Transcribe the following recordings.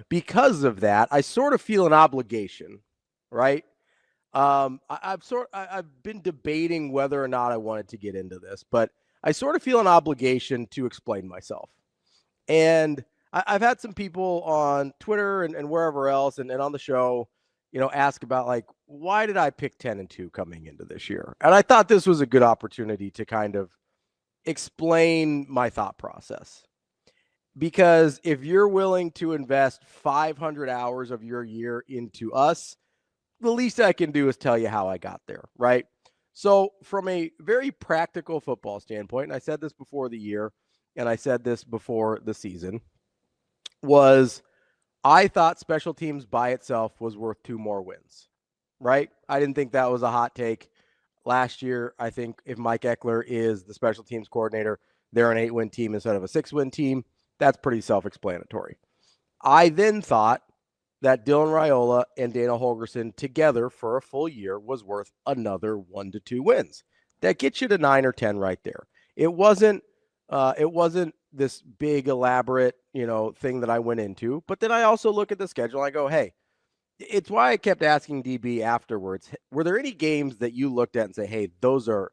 because of that, I sort of feel an obligation, right? I've been debating whether or not I wanted to get into this, but I sort of feel an obligation to explain myself. And I've had some people on Twitter and wherever else and on the show, ask about like, why did I pick 10-2 coming into this year? And I thought this was a good opportunity to kind of explain my thought process. Because if you're willing to invest 500 hours of your year into us, the least I can do is tell you how I got there, right? So, from a very practical football standpoint, and I said this before the year, and I said this before the season, was I thought special teams by itself was worth 2 more wins, right? I didn't think that was a hot take. Last year, I think if Mike Eckler is the special teams coordinator, they're an 8-win team instead of a 6-win team. That's pretty self-explanatory. I then thought that Dylan Raiola and Dana Holgorsen together for a full year was worth another 1 to 2 wins. That gets you to 9 or 10 right there. It wasn't this big elaborate, thing that I went into, but then I also look at the schedule and I go, "Hey, it's why I kept asking DB afterwards, were there any games that you looked at and say, "Hey, those are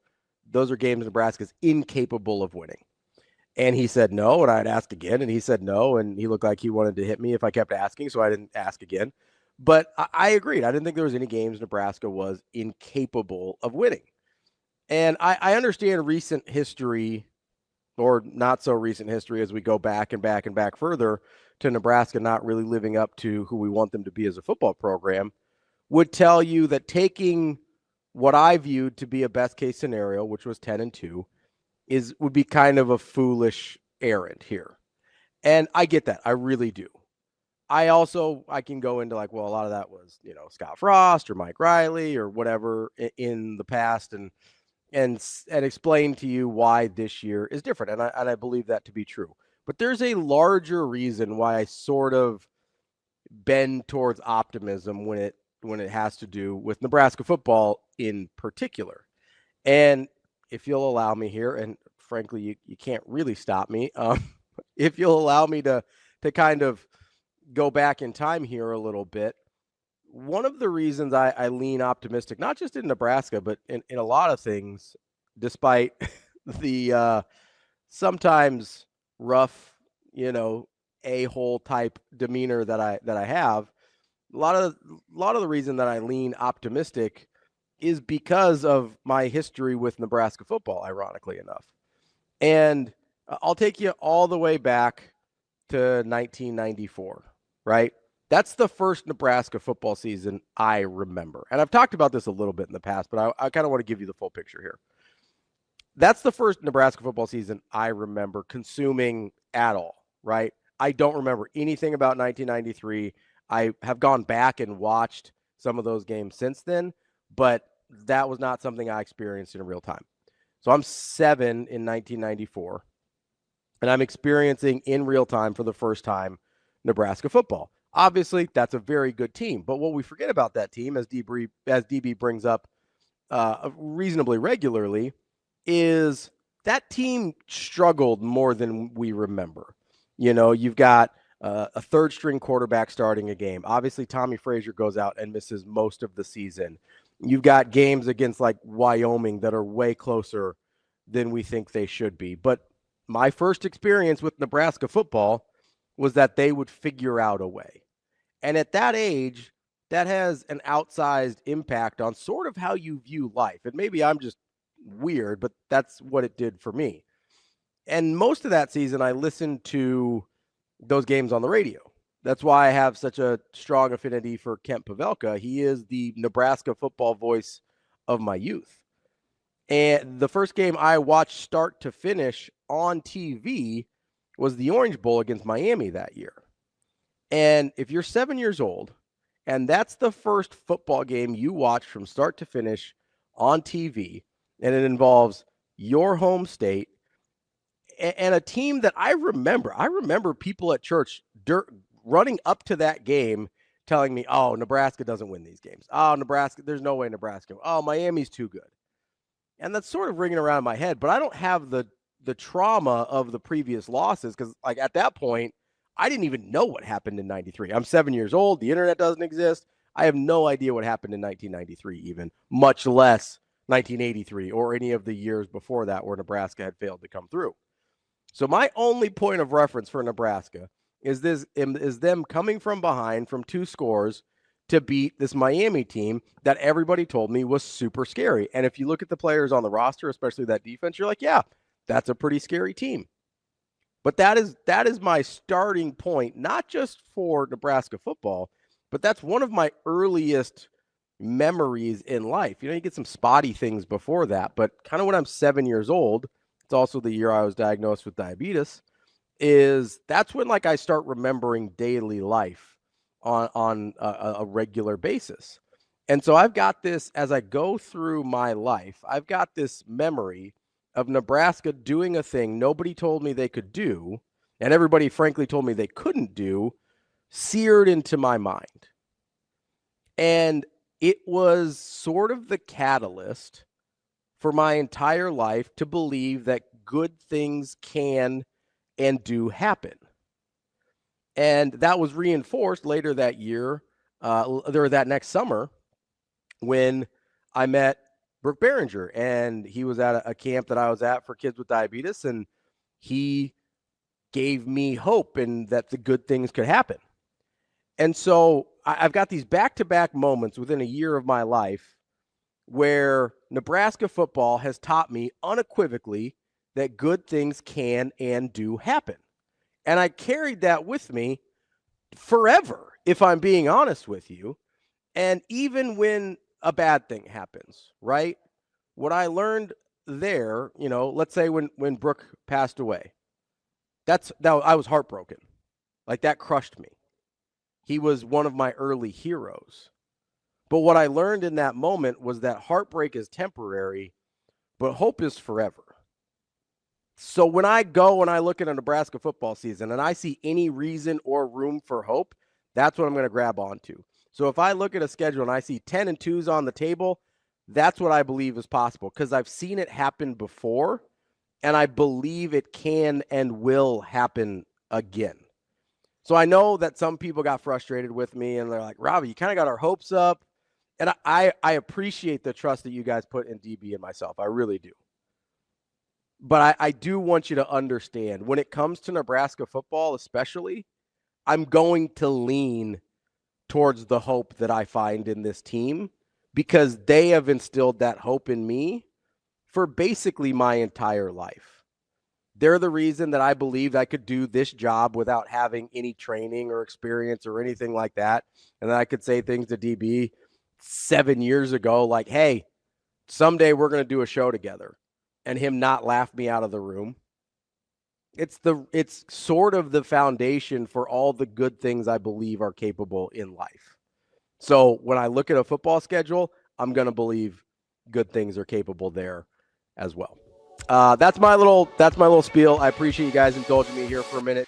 games Nebraska's incapable of winning?" And he said no, and I'd ask again, and he said no, and he looked like he wanted to hit me if I kept asking, so I didn't ask again. But I agreed. I didn't think there was any games Nebraska was incapable of winning. And I understand recent history, or not so recent history, as we go back and back and back further to Nebraska not really living up to who we want them to be as a football program, would tell you that taking what I viewed to be a best case scenario, which was 10-2, would be kind of a foolish errand here. And I get that. I really do. I can go into like, well, a lot of that was, Scott Frost or Mike Riley or whatever in the past and explain to you why this year is different. And I believe that to be true. But there's a larger reason why I sort of bend towards optimism when it has to do with Nebraska football in particular. And if you'll allow me here, and frankly, you can't really stop me, if you'll allow me to kind of go back in time here a little bit, one of the reasons I lean optimistic, not just in Nebraska, but in a lot of things, despite the sometimes rough, a-hole type demeanor that I have, a lot of the reason that I lean optimistic is because of my history with Nebraska football, ironically enough. And I'll take you all the way back to 1994, right? That's the first Nebraska football season I remember. And I've talked about this a little bit in the past, but I kind of want to give you the full picture here. That's the first Nebraska football season I remember consuming at all, right? I don't remember anything about 1993. I have gone back and watched some of those games since then, but that was not something I experienced in real time. So I'm 7 in 1994, and I'm experiencing in real time for the first time Nebraska football. Obviously, that's a very good team, but what we forget about that team, as DB brings up reasonably regularly, is that team struggled more than we remember. You've got a third string quarterback starting a game. Obviously, Tommy Frazier goes out and misses most of the season. You've got games against like Wyoming that are way closer than we think they should be. But my first experience with Nebraska football was that they would figure out a way. And at that age, that has an outsized impact on sort of how you view life. And maybe I'm just weird, but that's what it did for me. And most of that season, I listened to those games on the radio. That's why I have such a strong affinity for Kent Pavelka. He is the Nebraska football voice of my youth. And the first game I watched start to finish on TV was the Orange Bowl against Miami that year. And if you're 7 years old and that's the first football game you watch from start to finish on TV, and it involves your home state and a team that I remember people at church running up to that game telling me, "Oh, Nebraska doesn't win these games. Oh, Nebraska, there's no way Nebraska. Oh, Miami's too good." And that's sort of ringing around in my head, but I don't have the trauma of the previous losses because, like, at that point, I didn't even know what happened in 93. I'm 7 years old. The internet doesn't exist. I have no idea what happened in 1993 even, much less 1983 or any of the years before that where Nebraska had failed to come through. So my only point of reference for Nebraska is them coming from behind from 2 scores to beat this Miami team that everybody told me was super scary. And if you look at the players on the roster, especially that defense, you're like, yeah, that's a pretty scary team. But that is my starting point, not just for Nebraska football, but that's one of my earliest memories in life. You get some spotty things before that, but kind of when I'm 7 years old, it's also the year I was diagnosed with diabetes, that's when I start remembering daily life on a regular basis. And so I've got this, as I go through my life, I've got this memory of Nebraska doing a thing nobody told me they could do, and everybody frankly told me they couldn't do, seared into my mind. And it was sort of the catalyst for my entire life to believe that good things can and do happen. And that was reinforced later that year, or that next summer, when I met Brooke Behringer, and he was at a camp that I was at for kids with diabetes, and he gave me hope and that the good things could happen. And so I've got these back-to-back moments within a year of my life where Nebraska football has taught me unequivocally that good things can and do happen. And I carried that with me forever, if I'm being honest with you. And even when a bad thing happens, right? What I learned there, let's say when Brooke passed away, I was heartbroken. That crushed me. He was one of my early heroes. But what I learned in that moment was that heartbreak is temporary, but hope is forever. So when I go and I look at a Nebraska football season and I see any reason or room for hope, that's what I'm going to grab onto. So if I look at a schedule and I see 10-2s on the table, that's what I believe is possible because I've seen it happen before, and I believe it can and will happen again. So I know that some people got frustrated with me and they're like, Ravi, you kind of got our hopes up. And I appreciate the trust that you guys put in DB and myself. I really do. But I do want you to understand, when it comes to Nebraska football especially, I'm going to lean towards the hope that I find in this team because they have instilled that hope in me for basically my entire life. They're the reason that I believed I could do this job without having any training or experience or anything like that. And then I could say things to DB 7 years ago like, hey, someday we're going to do a show together, and him not laugh me out of the room. It's sort of the foundation for all the good things I believe are capable in life. So when I look at a football schedule, I'm going to believe good things are capable there as well. That's my little spiel. I appreciate you guys indulging me here for a minute.